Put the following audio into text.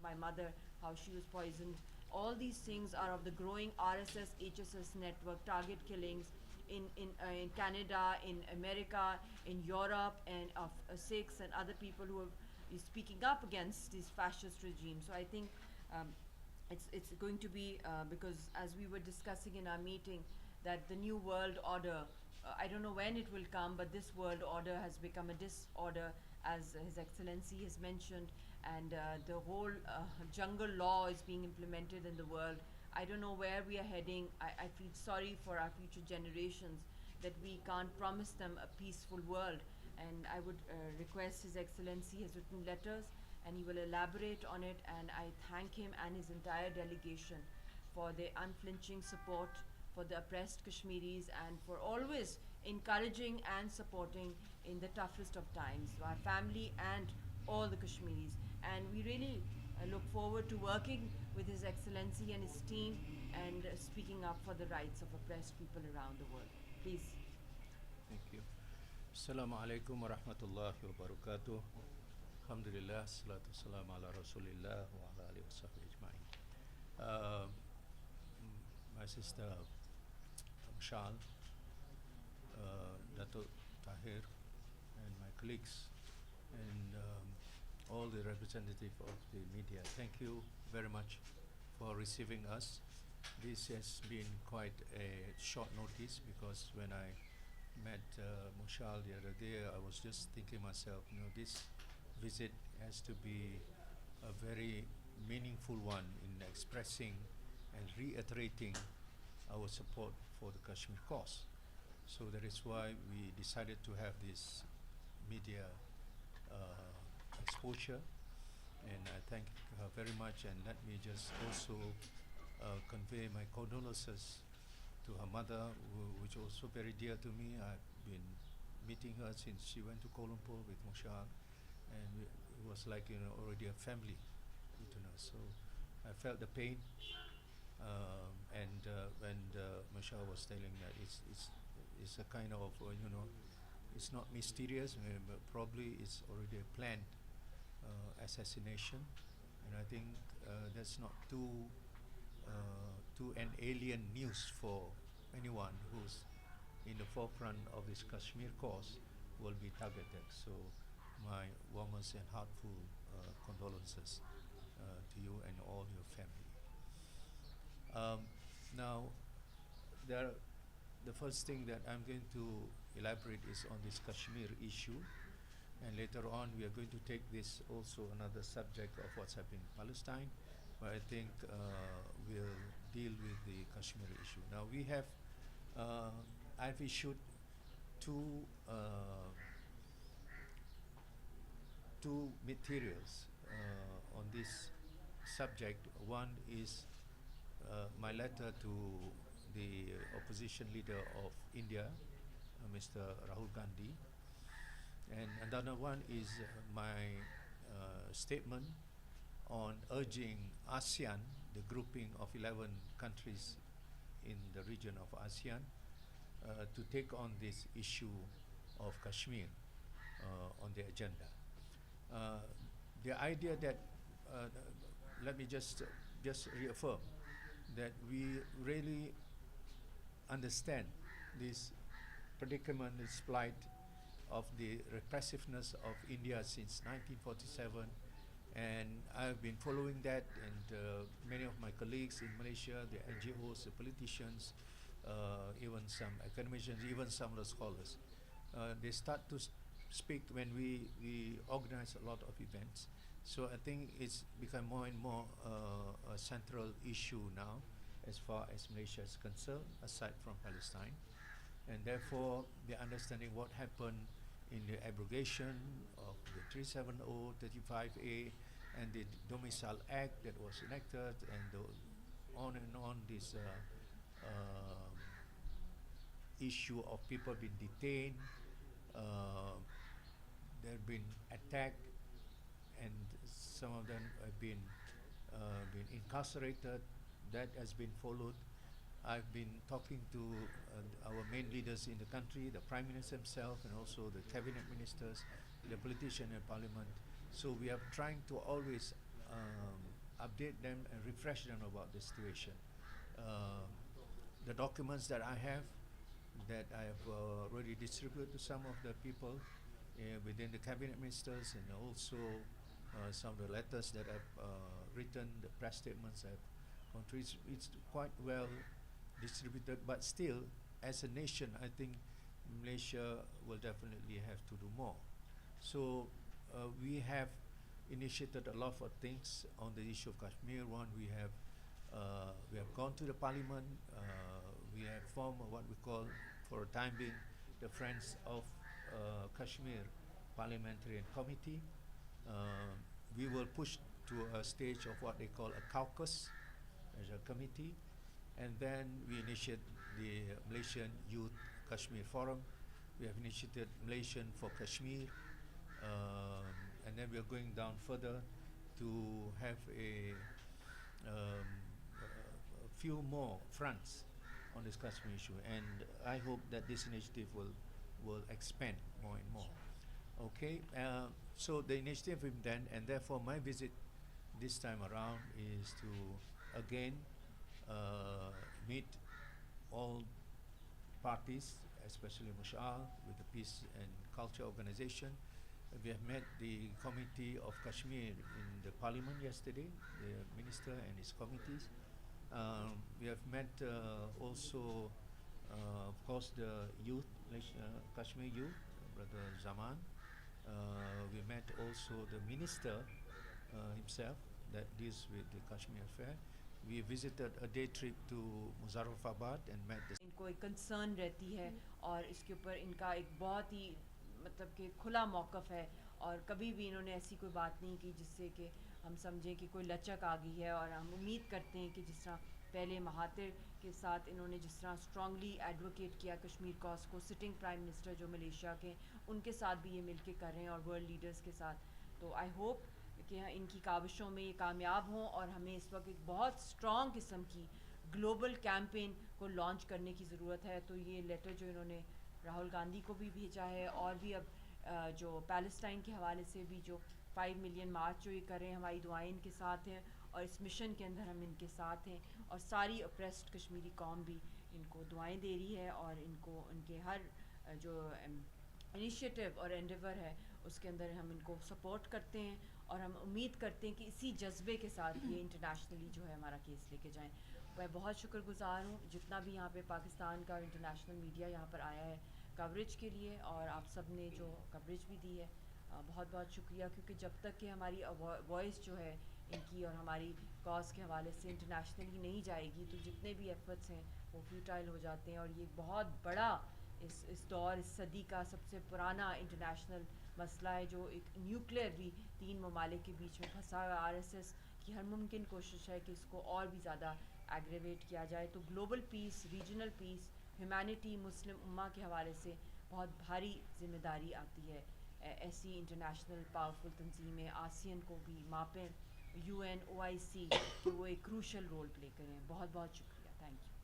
my mother, how she was poisoned. All these things are of the growing RSS, HSS network, target killings in Canada, in America, in Europe, and of Sikhs and other people who are speaking up against these fascist regimes. So I think um, it's going to be because as we were discussing in our meeting, that the new world order, I don't know when it will come, but this world order has become a disorder, as His Excellency has mentioned, and the whole jungle law is being implemented in the world. I don't know where we are heading. I feel sorry for our future generations that we can't promise them a peaceful world. And I would request His Excellency has written letters and he will elaborate on it. And I thank him and his entire delegation for their unflinching support for the oppressed Kashmiris and for always encouraging and supporting in the toughest of times our family and all the Kashmiris. And we really look forward to working with His Excellency and his team and speaking up for the rights of oppressed people around the world. Please. Thank you. Assalamu alaikum wa rahmatullahi wa barakatuh. Alhamdulillah, salatu wassalam ala rasulillah wa ala alihi wa sahbihi ajma'in. My sister Mshal, Dato Tahir, and my colleagues, and all the representatives of the media, thank you very much for receiving us. This has been quite a short notice because when I met Mushal the other day, I was just thinking myself, this visit has to be a very meaningful one in expressing and reiterating our support for the Kashmir cause. So that is why we decided to have this media exposure, and I thank her very much. And let me just also convey my condolences to her mother, which is also very dear to me. I've been meeting her since she went to Kuala Lumpur with Mushal, and it was like already a family between us. So I felt the pain, and when Mushal was telling that it's a kind of it's not mysterious, but probably it's already a planned assassination, and I think that's not too an alien news for anyone who's in the forefront of this Kashmir cause will be targeted. So my warmest and heartful condolences to you and all your family. Now, the first thing that I'm going to elaborate is on this Kashmir issue, and later on we are going to take this also another subject of what's happening in Palestine, but I think we'll deal with the Kashmir issue. Now I've issued two materials on this subject. One is my letter to the opposition leader of India, Mr. Rahul Gandhi, and another one is my statement on urging ASEAN, the grouping of 11 countries in the region of ASEAN, to take on this issue of Kashmir on the agenda. The idea that, let me just reaffirm that we really understand this predicament, this plight of the repressiveness of India since 1947, and I've been following that, and many of my colleagues in Malaysia, the NGOs, the politicians, even some academicians, even some of the scholars, they start to speak when we organize a lot of events. So I think it's become more and more a central issue now as far as Malaysia is concerned, aside from Palestine. And therefore, the understanding what happened in the abrogation of the 370, 35A, and the Domicile Act that was enacted, and on this issue of people being detained, they've been attacked, and some of them have been incarcerated. That has been followed. I've been talking to our main leaders in the country, the Prime Minister himself, and also the cabinet ministers, the politicians in Parliament. So we are trying to always update them and refresh them about the situation. Uh, the documents that I have, that I have already distributed to some of the people within the cabinet ministers, and also some of the letters that I've written, the press statements I've gone through. It's quite well distributed, but still, as a nation, I think Malaysia will definitely have to do more. So we have initiated a lot of things on the issue of Kashmir. One, we have gone to the parliament. We have formed what we call, for a time being, the Friends of Kashmir Parliamentarian Committee. We will push to a stage of what they call a caucus as a committee, and then we initiate the Malaysian Youth Kashmir Forum. We have initiated Malaysian for Kashmir, and then we are going down further to have a few more fronts on this Kashmir issue, and I hope that this initiative will expand more and more. Okay, so the initiative is done, and therefore my visit this time around is to again meet all parties, especially Mushal with the Peace and Culture Organization. We have met the Committee of Kashmir in the Parliament yesterday, the Minister and his committees. We have met also, of course, the youth, Kashmir youth, Brother Zaman. We met also the Minister himself that deals with the Kashmir affair. We visited a day trip to Muzaffarabad and met the इनको एक concern रहती है और इसके ऊपर इनका एक बहुत ही मतलब कि खुला मौक़िफ़ है, और कभी भी इन्होंने ऐसी कोई बात नहीं की जिससे कि हम समझें कि कोई लचक आ गई है। और हम उम्मीद करते हैं कि जिस तरह पहले महातिर के साथ इन्होंने जिस तरह स्ट्रांगली एडवोकेट किया कश्मीर कॉज को, सिटिंग प्राइम मिनिस्टर जो मलेशिया के, उनके साथ भी ये मिलके कर रहे हैं और वर्ल्ड लीडर्स के साथ। तो आई होप कि इनकी काविशों में ये कामयाब हों, और हमें इस वक्त एक बहुत स्ट्रॉन्ग किस्म की ग्लोबल कैंपेन को लॉन्च करने की ज़रूरत है। तो ये लेटर जो इन्होंने राहुल गांधी को भी भेजा है, और भी अब जो पैलेस्टाइन के हवाले से भी जो 5 मिलियन मार्च जो ये कर रहे हैं, हमारी दुआएं इनके साथ हैं, और इस मिशन के अंदर हम इनके साथ हैं, और सारी अप्रेस्ड कश्मीरी कौम भी इनको दुआएं दे रही है, और इनको उनके हर जो इनिशिएटिव और एंडेवर है उसके अंदर हम इनको सपोर्ट करते हैं, और हम उम्मीद करते हैं कि इसी जज्बे के साथ ये इंटरनेशनली जो है हमारा केस लेके जाएं। मैं बहुत शुक्रगुज़ार हूँ जितना भी यहाँ पे पाकिस्तान का इंटरनेशनल मीडिया यहाँ पर आया है कवरेज के लिए, और आप सब ने जो कवरेज भी दी है, बहुत बहुत शुक्रिया। क्योंकि जब तक कि हमारी वॉइस जो है इनकी और हमारी कॉज के हवाले से इंटरनेशनली नहीं जाएगी, तो जितने भी एफर्ट्स हैं वो फ्यूटाइल हो जाते हैं। और ये बहुत बड़ा इस दौर, इस सदी का सबसे पुराना इंटरनेशनल मसला है, जो एक न्यूक्लियर भी 3 ममालिक के बीच में फंसा हुआ। RSS की हर मुमकिन कोशिश है कि इसको और भी ज़्यादा एग्रेवेट किया जाए। तो global peace, regional peace, humanity, Muslim उम्मा के हवाले से बहुत भारी ज़िम्मेदारी आती है। ऐसी इंटरनेशनल पावरफुल तंजीमें आसियन को भी मापें, UN, OIC, कि वो एक क्रूशल रोल प्ले करें। बहुत बहुत शुक्रिया, थैंक यू।